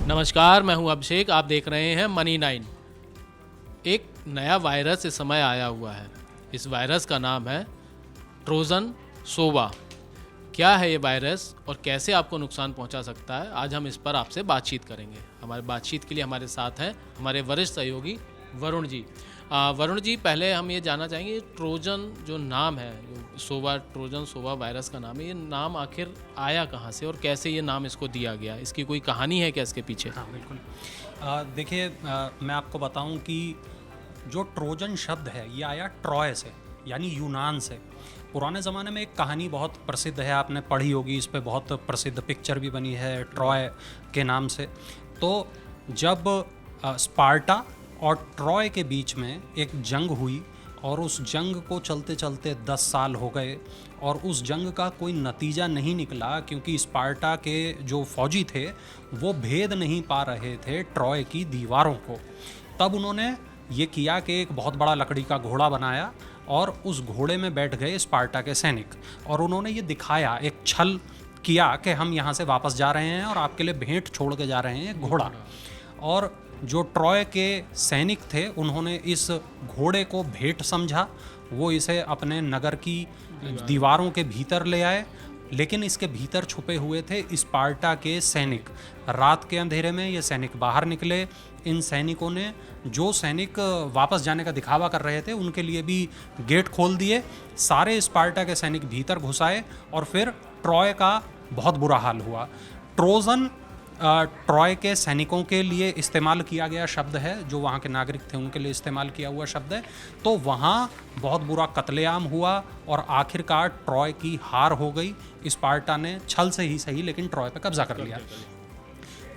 नमस्कार, मैं हूं अभिषेक। आप देख रहे हैं मनी 9। एक नया वायरस इस समय आया हुआ है। इस वायरस का नाम है ट्रोजन सोवा। क्या है ये वायरस और कैसे आपको नुकसान पहुंचा सकता है, आज हम इस पर आपसे बातचीत करेंगे। हमारे बातचीत के लिए हमारे साथ हैं हमारे वरिष्ठ सहयोगी वरुण जी। वरुण जी, पहले हम ये जानना चाहेंगे, ट्रोजन जो नाम है, जो सोवा, ट्रोजन सोवा वायरस का नाम है, ये नाम आखिर आया कहाँ से और कैसे ये नाम इसको दिया गया? इसकी कोई कहानी है क्या इसके पीछे? हाँ, बिल्कुल। देखिए, मैं आपको बताऊं कि जो ट्रोजन शब्द है ये आया ट्रॉय से, यानी यूनान से। पुराने ज़माने में एक कहानी बहुत प्रसिद्ध है, आपने पढ़ी होगी, इस पे बहुत प्रसिद्ध पिक्चर भी बनी है ट्रॉय के नाम से। तो जब स्पार्टा और ट्रॉय के बीच में एक जंग हुई और उस जंग को चलते चलते 10 साल हो गए और उस जंग का कोई नतीजा नहीं निकला, क्योंकि स्पार्टा के जो फौजी थे वो भेद नहीं पा रहे थे ट्रॉय की दीवारों को। तब उन्होंने ये किया कि एक बहुत बड़ा लकड़ी का घोड़ा बनाया और उस घोड़े में बैठ गए स्पार्टा के सैनिक, और उन्होंने ये दिखाया, एक छल किया कि हम यहाँ से वापस जा रहे हैं और आपके लिए भेंट छोड़ के जा रहे हैं एक घोड़ा। और जो ट्रॉय के सैनिक थे उन्होंने इस घोड़े को भेंट समझा, वो इसे अपने नगर की दीवारों के भीतर ले आए, लेकिन इसके भीतर छुपे हुए थे स्पार्टा के सैनिक। रात के अंधेरे में ये सैनिक बाहर निकले। इन सैनिकों ने, जो सैनिक वापस जाने का दिखावा कर रहे थे, उनके लिए भी गेट खोल दिए। सारे स्पार्टा के सैनिक भीतर घुस आए और फिर ट्रॉय का बहुत बुरा हाल हुआ। ट्रोजन ट्रॉय के सैनिकों के लिए इस्तेमाल किया गया शब्द है, जो वहाँ के नागरिक थे उनके लिए इस्तेमाल किया हुआ शब्द है। तो वहाँ बहुत बुरा कत्लेआम हुआ और आखिरकार ट्रॉय की हार हो गई। स्पार्टा ने छल से ही सही लेकिन ट्रॉय पे कब्जा कर लिया।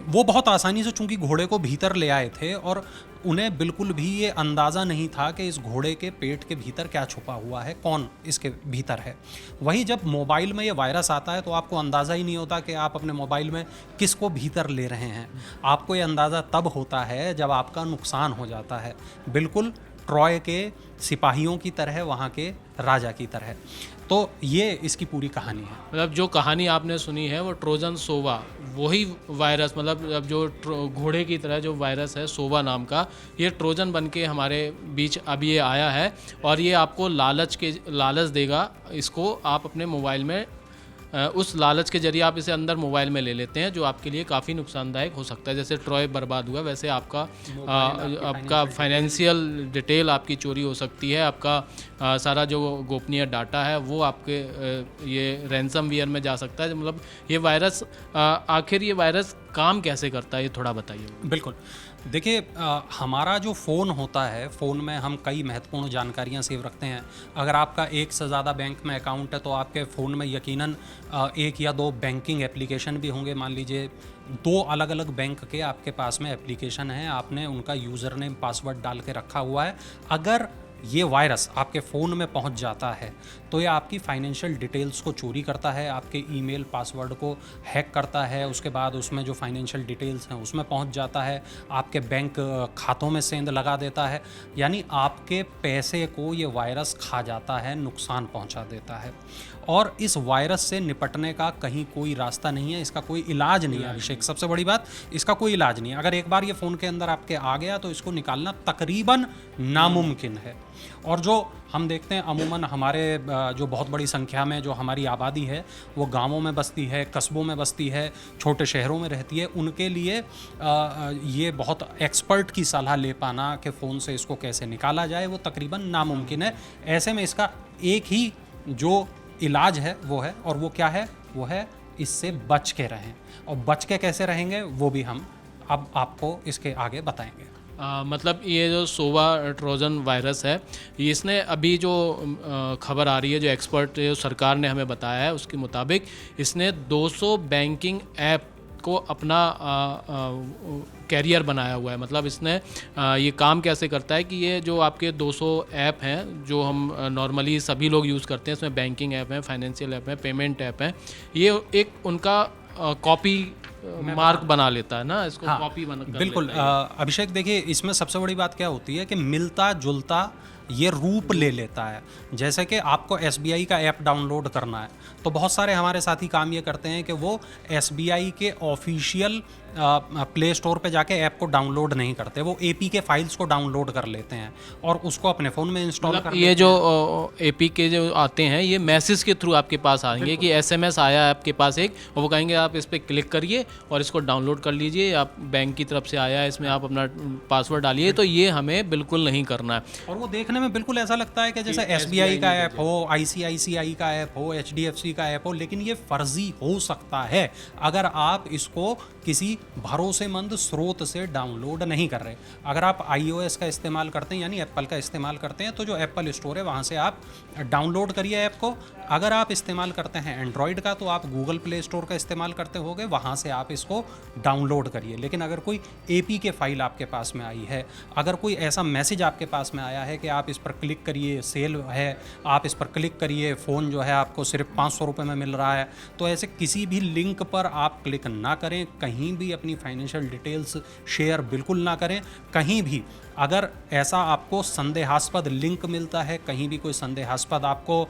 वो बहुत आसानी से, चूंकि घोड़े को भीतर ले आए थे और उन्हें बिल्कुल भी ये अंदाज़ा नहीं था कि इस घोड़े के पेट के भीतर क्या छुपा हुआ है, कौन इसके भीतर है। वहीं जब मोबाइल में ये वायरस आता है तो आपको अंदाज़ा ही नहीं होता कि आप अपने मोबाइल में किसको भीतर ले रहे हैं। आपको ये अंदाज़ा तब होता है जब आपका नुकसान हो जाता है, बिल्कुल ट्रॉय के सिपाहियों की तरह, वहाँ के राजा की तरह। तो ये इसकी पूरी कहानी है। मतलब जो कहानी आपने सुनी है वो ट्रोजन सोवा, वही वायरस, मतलब अब जो घोड़े की तरह जो वायरस है सोवा नाम का, ये ट्रोजन बन के हमारे बीच अब ये आया है और ये आपको लालच देगा। इसको आप अपने मोबाइल में, उस लालच के जरिए आप इसे अंदर मोबाइल में ले लेते हैं, जो आपके लिए काफ़ी नुकसानदायक हो सकता है। जैसे ट्रॉय बर्बाद हुआ, वैसे आपका फाइनेंशियल डिटेल आपकी चोरी हो सकती है। आपका सारा जो गोपनीय डाटा है वो आपके ये रैंसमवेयर में जा सकता है। मतलब ये वायरस, आखिर ये वायरस काम कैसे करता है, ये थोड़ा बताइए। बिल्कुल। देखिए, हमारा जो फ़ोन होता है, फ़ोन में हम कई महत्वपूर्ण जानकारियां सेव रखते हैं। अगर आपका एक से ज़्यादा बैंक में अकाउंट है तो आपके फ़ोन में यकीनन एक या दो बैंकिंग एप्लीकेशन भी होंगे। मान लीजिए 2 अलग अलग बैंक के आपके पास में एप्लीकेशन हैं, आपने उनका यूज़र नेम पासवर्ड डाल के रखा हुआ है। अगर ये वायरस आपके फ़ोन में पहुंच जाता है तो ये आपकी फाइनेंशियल डिटेल्स को चोरी करता है, आपके ईमेल पासवर्ड को हैक करता है, उसके बाद उसमें जो फाइनेंशियल डिटेल्स हैं उसमें पहुंच जाता है, आपके बैंक खातों में सेंध लगा देता है। यानी आपके पैसे को ये वायरस खा जाता है, नुकसान पहुंचा देता है। और इस वायरस से निपटने का कहीं कोई रास्ता नहीं है, इसका कोई इलाज नहीं है अभिषेक। सबसे बड़ी बात, इसका कोई इलाज नहीं है। अगर एक बार ये फ़ोन के अंदर आपके आ गया तो इसको निकालना तकरीबन नामुमकिन है। और जो हम देखते हैं अमूमन हमारे जो बहुत बड़ी संख्या में जो हमारी आबादी है वो गांवों में बसती है, कस्बों में बसती है, छोटे शहरों में रहती है, उनके लिए ये बहुत एक्सपर्ट की सलाह ले पाना कि फ़ोन से इसको कैसे निकाला जाए वो तकरीबन नामुमकिन है। ऐसे में इसका एक ही जो इलाज है वो है, और वो क्या है? वो है इससे बच के रहें। और बच के कैसे रहेंगे वो भी हम अब आपको इसके आगे बताएंगे। मतलब ये जो सोवा ट्रोजन वायरस है, इसने अभी जो खबर आ रही है, जो एक्सपर्ट, जो सरकार ने हमें बताया है उसके मुताबिक, इसने 200 बैंकिंग ऐप को अपना कैरियर बनाया हुआ है। मतलब इसने ये काम कैसे करता है कि ये जो आपके 200 ऐप हैं जो हम नॉर्मली सभी लोग यूज़ करते हैं, इसमें बैंकिंग ऐप हैं, फाइनेंशियल ऐप हैं, पेमेंट ऐप हैं, ये एक उनका कॉपी मार्क बना लेता है ना, इसको कॉपी बना कर बिल्कुल। लेता है। अभिषेक, देखिए, इसमें सबसे बड़ी बात क्या होती है कि मिलता जुलता ये रूप ले लेता है। जैसे कि आपको SBI का ऐप डाउनलोड करना है, तो बहुत सारे हमारे साथी काम ये करते हैं कि वो SBI के ऑफिशियल प्ले स्टोर पे जाके ऐप को डाउनलोड नहीं करते, वो APK फाइल्स को डाउनलोड कर लेते हैं और उसको अपने फ़ोन में इंस्टॉल कर ये जो APK जो आते हैं ये मैसेज के थ्रू आपके पास आएंगे कि SMS आया है आपके पास एक, और वो कहेंगे आप इस पर क्लिक करिए और इसको डाउनलोड कर लीजिए, आप बैंक की तरफ से आया है, इसमें आप अपना पासवर्ड डालिए। तो ये हमें बिल्कुल नहीं करना है। और वो देखने में बिल्कुल ऐसा लगता है कि जैसे SBI का ऐप हो, ICICI का ऐप हो, HDFC का ऐप हो, लेकिन ये फर्जी हो सकता है अगर आप इसको किसी भरोसेमंद स्रोत से डाउनलोड नहीं कर रहे। अगर आप iOS का इस्तेमाल करते हैं यानी एप्पल का इस्तेमाल करते हैं तो जो एप्पल स्टोर है वहाँ से आप डाउनलोड करिए ऐप को। अगर आप इस्तेमाल करते हैं एंड्रॉयड का तो आप गूगल प्ले स्टोर का इस्तेमाल करते होंगे, वहाँ से आप इसको डाउनलोड करिए। लेकिन अगर कोई APK फाइल आपके पास में आई है, अगर कोई ऐसा मैसेज आपके पास में आया है कि आप इस पर क्लिक करिए, सेल है, आप इस पर क्लिक करिए, फ़ोन जो है आपको सिर्फ 500 रुपये में मिल रहा है, तो ऐसे किसी भी लिंक पर आप क्लिक ना करें। कहीं भी अपनी फाइनेंशियल डिटेल्स शेयर बिल्कुल ना करें। कहीं भी अगर ऐसा आपको संदेहास्पद लिंक मिलता है, कहीं भी कोई संदेहास्पद आपको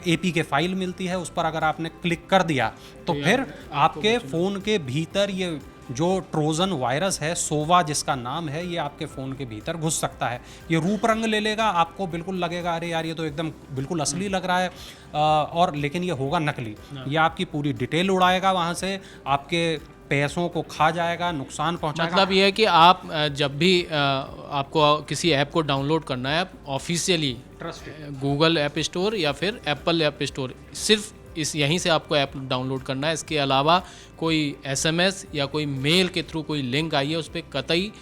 APK फाइल मिलती है, उस पर अगर आपने क्लिक कर दिया तो फिर आपके फ़ोन के भीतर ये जो ट्रोजन वायरस है, सोवा जिसका नाम है, ये आपके फ़ोन के भीतर घुस सकता है। ये रूप रंग ले लेगा, आपको बिल्कुल लगेगा अरे यार ये तो एकदम बिल्कुल असली लग रहा है, और लेकिन ये होगा नकली। ये आपकी पूरी डिटेल उड़ाएगा, वहाँ से आपके पैसों को खा जाएगा, नुकसान पहुंचाएगा। मतलब ये है कि आप जब भी आपको किसी ऐप को डाउनलोड करना है, आप ऑफिशियली गूगल ऐप स्टोर या फिर एप्पल ऐप स्टोर, सिर्फ इस यहीं से आपको ऐप डाउनलोड करना है। इसके अलावा कोई SMS या कोई मेल के थ्रू कोई लिंक आई है उस पर कतई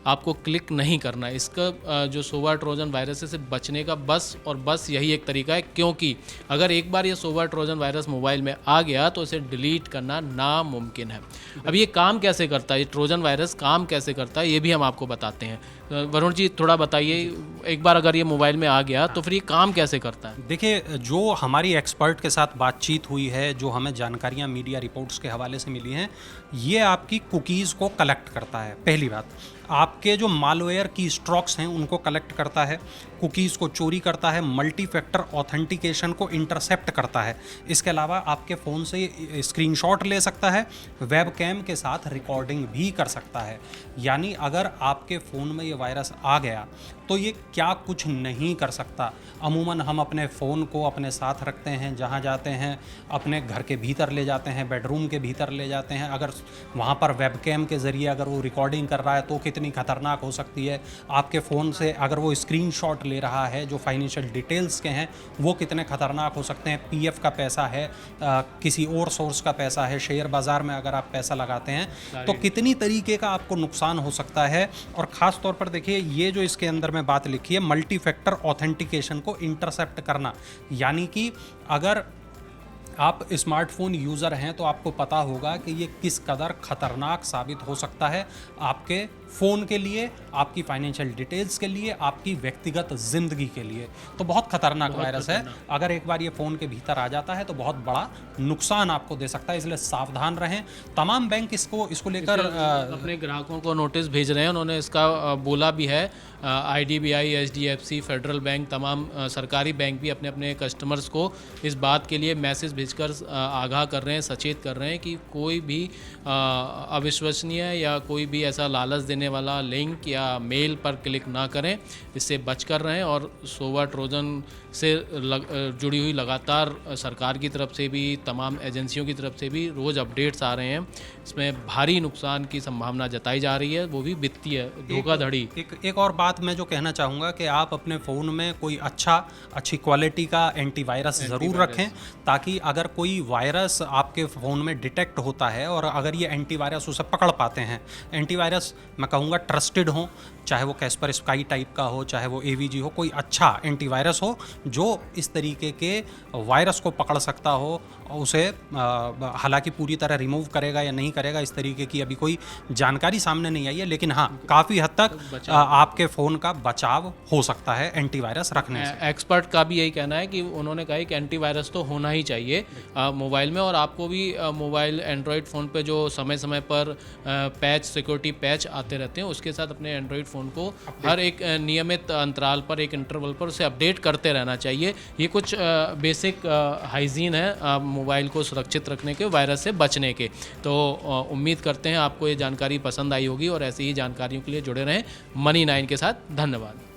आपको क्लिक नहीं करना है। इसका जो सोवा ट्रोजन वायरस से बचने का बस और बस यही एक तरीका है, क्योंकि अगर एक बार ये सोवा ट्रोजन वायरस मोबाइल में आ गया तो इसे डिलीट करना नामुमकिन है। अब ये काम कैसे करता है, ये ट्रोजन वायरस काम कैसे करता है, ये भी हम आपको बताते हैं। वरुण जी थोड़ा बताइए, एक बार अगर ये मोबाइल में आ गया तो फिर ये काम कैसे करता है? देखिए, जो हमारी एक्सपर्ट के साथ बातचीत हुई है, जो हमें जानकारियाँ मीडिया रिपोर्ट्स के हवाले से मिली हैं, ये आपकी कुकीज़ को कलेक्ट करता है। पहली बात, आपके जो मालवेयर की स्ट्रोक्स हैं उनको कलेक्ट करता है, कुकीज़ को चोरी करता है, मल्टी फैक्टर ऑथेंटिकेशन को इंटरसेप्ट करता है। इसके अलावा आपके फ़ोन से स्क्रीनशॉट ले सकता है, वेबकैम के साथ रिकॉर्डिंग भी कर सकता है। यानी अगर आपके फ़ोन में ये वायरस आ गया तो ये क्या कुछ नहीं कर सकता। अमूमन हम अपने फ़ोन को अपने साथ रखते हैं, जहाँ जाते हैं अपने घर के भीतर ले जाते हैं, बेडरूम के भीतर ले जाते हैं। अगर वहाँ पर वेबकैम के ज़रिए अगर वो रिकॉर्डिंग कर रहा है तो कितनी ख़तरनाक हो सकती है। आपके फ़ोन से अगर वो स्क्रीनशॉट ले रहा है जो फाइनेंशियल डिटेल्स के हैं, वो कितने ख़तरनाक हो सकते हैं। PF का पैसा है, किसी और सोर्स का पैसा है, शेयर बाज़ार में अगर आप पैसा लगाते हैं तो कितनी तरीके का आपको नुकसान हो सकता है। और ख़ास तौर पर देखिए, ये जो इसके अंदर में बात लिखी है, मल्टी फैक्टर ऑथेंटिकेशन को इंटरसेप्ट करना, यानी कि अगर आप स्मार्टफोन यूज़र हैं तो आपको पता होगा कि ये किस कदर ख़तरनाक साबित हो सकता है आपके फ़ोन के लिए, आपकी फाइनेंशियल डिटेल्स के लिए, आपकी व्यक्तिगत ज़िंदगी के लिए। तो बहुत ख़तरनाक वायरस है। अगर एक बार ये फ़ोन के भीतर आ जाता है तो बहुत बड़ा नुकसान आपको दे सकता है, इसलिए सावधान रहें। तमाम बैंक इसको लेकर अपने ग्राहकों को नोटिस भेज रहे हैं। उन्होंने इसका बोला भी है, IDBI, HDFC, फेडरल बैंक, तमाम सरकारी बैंक भी अपने अपने कस्टमर्स को इस बात के लिए मैसेज भेजकर आगाह कर रहे हैं, सचेत कर रहे हैं कि कोई भी अविश्वसनीय या कोई भी ऐसा लालच देने वाला लिंक या मेल पर क्लिक ना करें, इससे बचकर रहें। और सोवा ट्रोजन से जुड़ी हुई लगातार सरकार की तरफ से भी, तमाम एजेंसियों की तरफ से भी रोज़ अपडेट्स आ रहे हैं। इसमें भारी नुकसान की संभावना जताई जा रही है, वो भी वित्तीय धोखाधड़ी। एक और बात मैं जो कहना चाहूँगा कि आप अपने फ़ोन में कोई अच्छी क्वालिटी का एंटीवायरस ज़रूर रखें, ताकि अगर कोई वायरस आपके फ़ोन में डिटेक्ट होता है और अगर ये एंटीवायरस उसे पकड़ पाते हैं, एंटीवायरस मैं कहूँगा ट्रस्टेड हो, चाहे वो कैस्पर स्काई टाइप का हो, चाहे वो AVG हो, कोई अच्छा एंटीवायरस हो जो इस तरीके के वायरस को पकड़ सकता हो, उसे हालांकि पूरी तरह रिमूव करेगा या नहीं करेगा इस तरीके की अभी कोई जानकारी सामने नहीं आई है, लेकिन हाँ काफ़ी हद तक आपके फ़ोन का बचाव हो सकता है एंटीवायरस रखने से। एक्सपर्ट का भी यही कहना है कि उन्होंने कहा है कि एंटीवायरस तो होना ही चाहिए मोबाइल में, और आपको भी मोबाइल एंड्रॉयड फ़ोन पे जो समय समय पर पैच, सिक्योरिटी पैच आते रहते हैं, उसके साथ अपने एंड्रॉयड फ़ोन को हर एक नियमित अंतराल पर, एक इंटरवल पर उसे अपडेट करते रहना चाहिए। ये कुछ बेसिक हाइजीन है मोबाइल को सुरक्षित रखने के, वायरस से बचने के। तो उम्मीद करते हैं आपको ये जानकारी पसंद आई होगी और ऐसी ही जानकारियों के लिए जुड़े रहें मनी 9 के साथ। धन्यवाद।